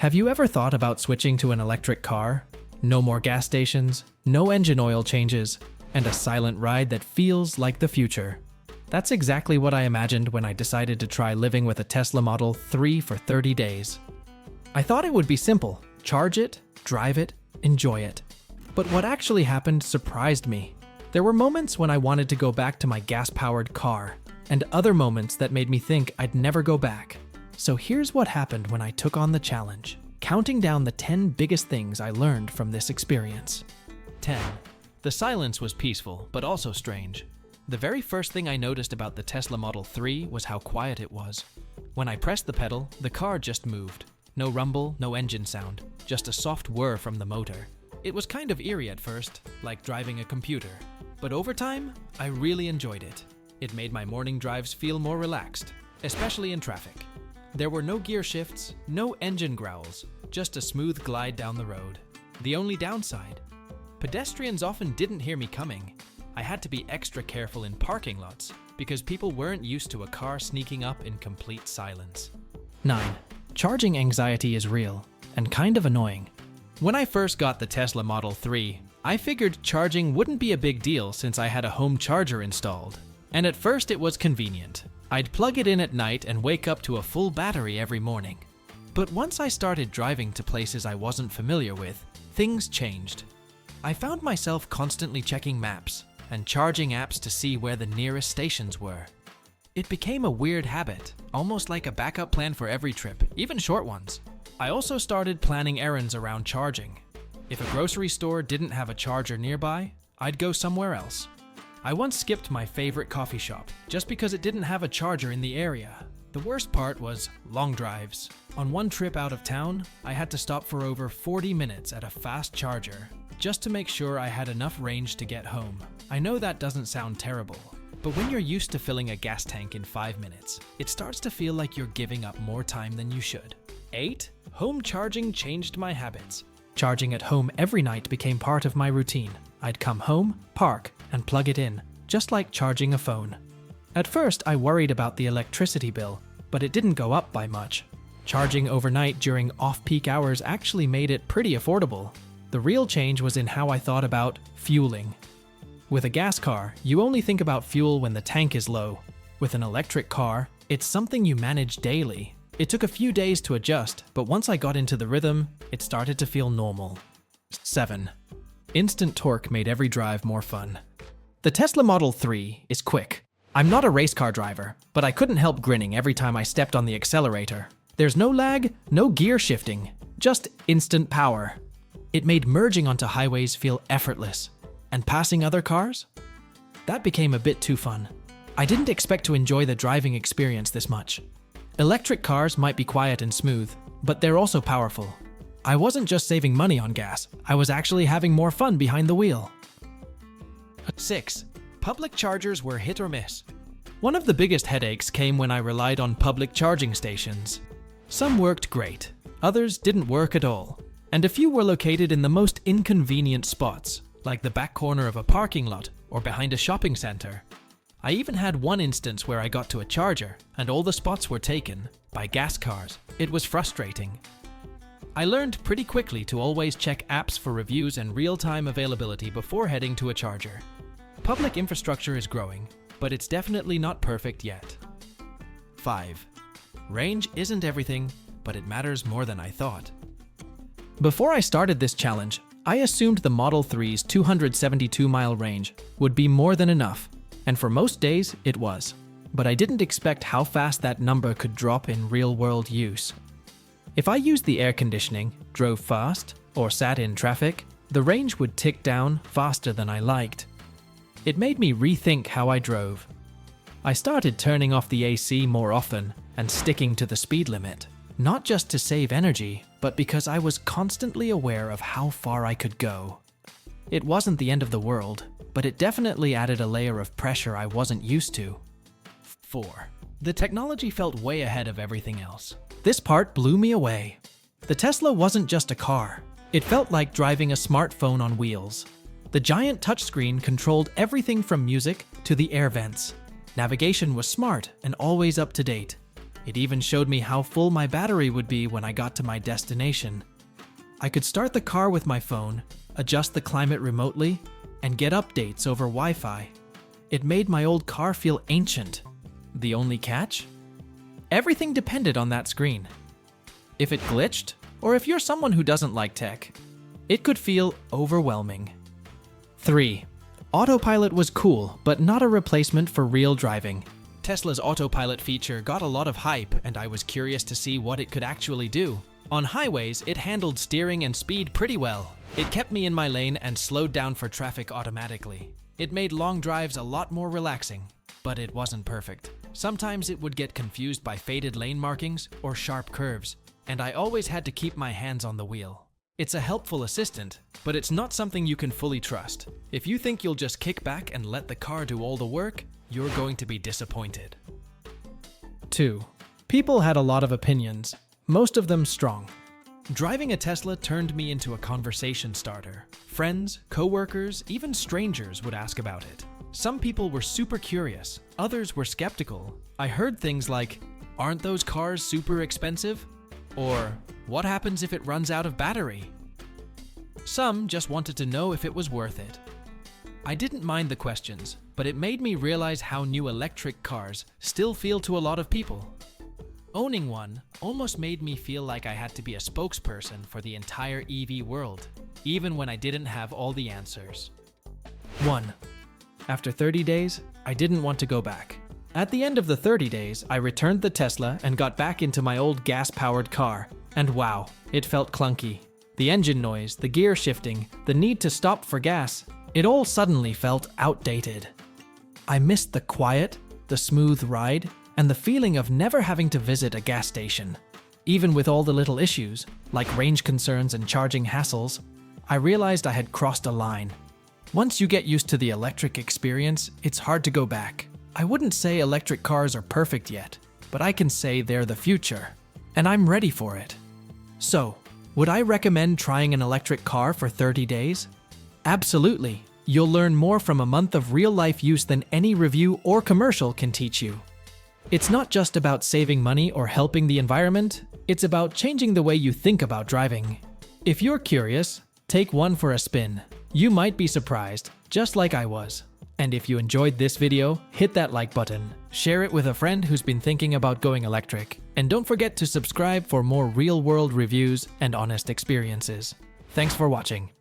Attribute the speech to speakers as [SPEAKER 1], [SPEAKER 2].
[SPEAKER 1] Have you ever thought about switching to an electric car? No more gas stations, no engine oil changes, and a silent ride that feels like the future. That's exactly what I imagined when I decided to try living with a Tesla Model 3 for 30 days. I thought it would be simple: charge it, drive it, enjoy it. But what actually happened surprised me. There were moments when I wanted to go back to my gas-powered car, and other moments that made me think I'd never go back. So here's what happened when I took on the challenge, counting down the 10 biggest things I learned from this experience. 10. The silence was peaceful, but also strange. The very first thing I noticed about the Tesla Model 3 was how quiet it was. When I pressed the pedal, the car just moved. No rumble, no engine sound, just a soft whir from the motor. It was kind of eerie at first, like driving a computer. But over time, I really enjoyed it. It made my morning drives feel more relaxed, especially in traffic. There were no gear shifts, no engine growls, just a smooth glide down the road. The only downside: pedestrians often didn't hear me coming. I had to be extra careful in parking lots because people weren't used to a car sneaking up in complete silence. 9. Charging anxiety is real and kind of annoying. When I first got the Tesla Model 3, I figured charging wouldn't be a big deal since I had a home charger installed. And at first it was convenient. I'd plug it in at night and wake up to a full battery every morning. But once I started driving to places I wasn't familiar with, things changed. I found myself constantly checking maps and charging apps to see where the nearest stations were. It became a weird habit, almost like a backup plan for every trip, even short ones. I also started planning errands around charging. If a grocery store didn't have a charger nearby, I'd go somewhere else. I once skipped my favorite coffee shop just because it didn't have a charger in the area. The worst part was long drives. On one trip out of town, I had to stop for over 40 minutes at a fast charger just to make sure I had enough range to get home. I know that doesn't sound terrible, but when you're used to filling a gas tank in 5 minutes, it starts to feel like you're giving up more time than you should. 8. Home charging changed my habits. Charging at home every night became part of my routine. I'd come home, park, and plug it in, just like charging a phone. At first, I worried about the electricity bill, but it didn't go up by much. Charging overnight during off-peak hours actually made it pretty affordable. The real change was in how I thought about fueling. With a gas car, you only think about fuel when the tank is low. With an electric car, it's something you manage daily. It took a few days to adjust, but once I got into the rhythm, it started to feel normal. 7. Instant torque made every drive more fun. The Tesla Model 3 is quick. I'm not a race car driver, but I couldn't help grinning every time I stepped on the accelerator. There's no lag, no gear shifting, just instant power. It made merging onto highways feel effortless. And passing other cars? That became a bit too fun. I didn't expect to enjoy the driving experience this much. Electric cars might be quiet and smooth, but they're also powerful. I wasn't just saving money on gas, I was actually having more fun behind the wheel. 6. Public chargers were hit or miss. One of the biggest headaches came when I relied on public charging stations. Some worked great, others didn't work at all, and a few were located in the most inconvenient spots, like the back corner of a parking lot or behind a shopping center. I even had one instance where I got to a charger and all the spots were taken by gas cars. It was frustrating. I learned pretty quickly to always check apps for reviews and real-time availability before heading to a charger. Public infrastructure is growing, but it's definitely not perfect yet. 5. Range isn't everything, but it matters more than I thought. Before I started this challenge, I assumed the Model 3's 272-mile range would be more than enough, and for most days it was. But I didn't expect how fast that number could drop in real-world use. If I used the air conditioning, drove fast, or sat in traffic, the range would tick down faster than I liked. It made me rethink how I drove. I started turning off the AC more often and sticking to the speed limit, not just to save energy, but because I was constantly aware of how far I could go. It wasn't the end of the world, but it definitely added a layer of pressure I wasn't used to. 4. The technology felt way ahead of everything else. This part blew me away. The Tesla wasn't just a car. It felt like driving a smartphone on wheels. The giant touchscreen controlled everything from music to the air vents. Navigation was smart and always up to date. It even showed me how full my battery would be when I got to my destination. I could start the car with my phone, adjust the climate remotely, and get updates over Wi-Fi. It made my old car feel ancient. The only catch? Everything depended on that screen. If it glitched, or if you're someone who doesn't like tech, it could feel overwhelming. 3. Autopilot was cool, but not a replacement for real driving. Tesla's autopilot feature got a lot of hype, and I was curious to see what it could actually do. On highways, it handled steering and speed pretty well. It kept me in my lane and slowed down for traffic automatically. It made long drives a lot more relaxing, but it wasn't perfect. Sometimes it would get confused by faded lane markings or sharp curves, and I always had to keep my hands on the wheel. It's a helpful assistant, but it's not something you can fully trust. If you think you'll just kick back and let the car do all the work, you're going to be disappointed. 2. People had a lot of opinions, most of them strong. Driving a Tesla turned me into a conversation starter. Friends, coworkers, even strangers would ask about it. Some people were super curious, others were skeptical. I heard things like, "Aren't those cars super expensive?" Or, "What happens if it runs out of battery?" Some just wanted to know if it was worth it. I didn't mind the questions, but it made me realize how new electric cars still feel to a lot of people. Owning one almost made me feel like I had to be a spokesperson for the entire EV world, even when I didn't have all the answers. 1. After 30 days, I didn't want to go back. At the end of the 30 days, I returned the Tesla and got back into my old gas-powered car. And wow, it felt clunky. The engine noise, the gear shifting, the need to stop for gas, it all suddenly felt outdated. I missed the quiet, the smooth ride, and the feeling of never having to visit a gas station. Even with all the little issues, like range concerns and charging hassles, I realized I had crossed a line. Once you get used to the electric experience, it's hard to go back. I wouldn't say electric cars are perfect yet, but I can say they're the future, and I'm ready for it. So, would I recommend trying an electric car for 30 days? Absolutely. You'll learn more from a month of real-life use than any review or commercial can teach you. It's not just about saving money or helping the environment, it's about changing the way you think about driving. If you're curious, take one for a spin. You might be surprised, just like I was. And if you enjoyed this video, hit that like button, share it with a friend who's been thinking about going electric, and don't forget to subscribe for more real-world reviews and honest experiences. Thanks for watching.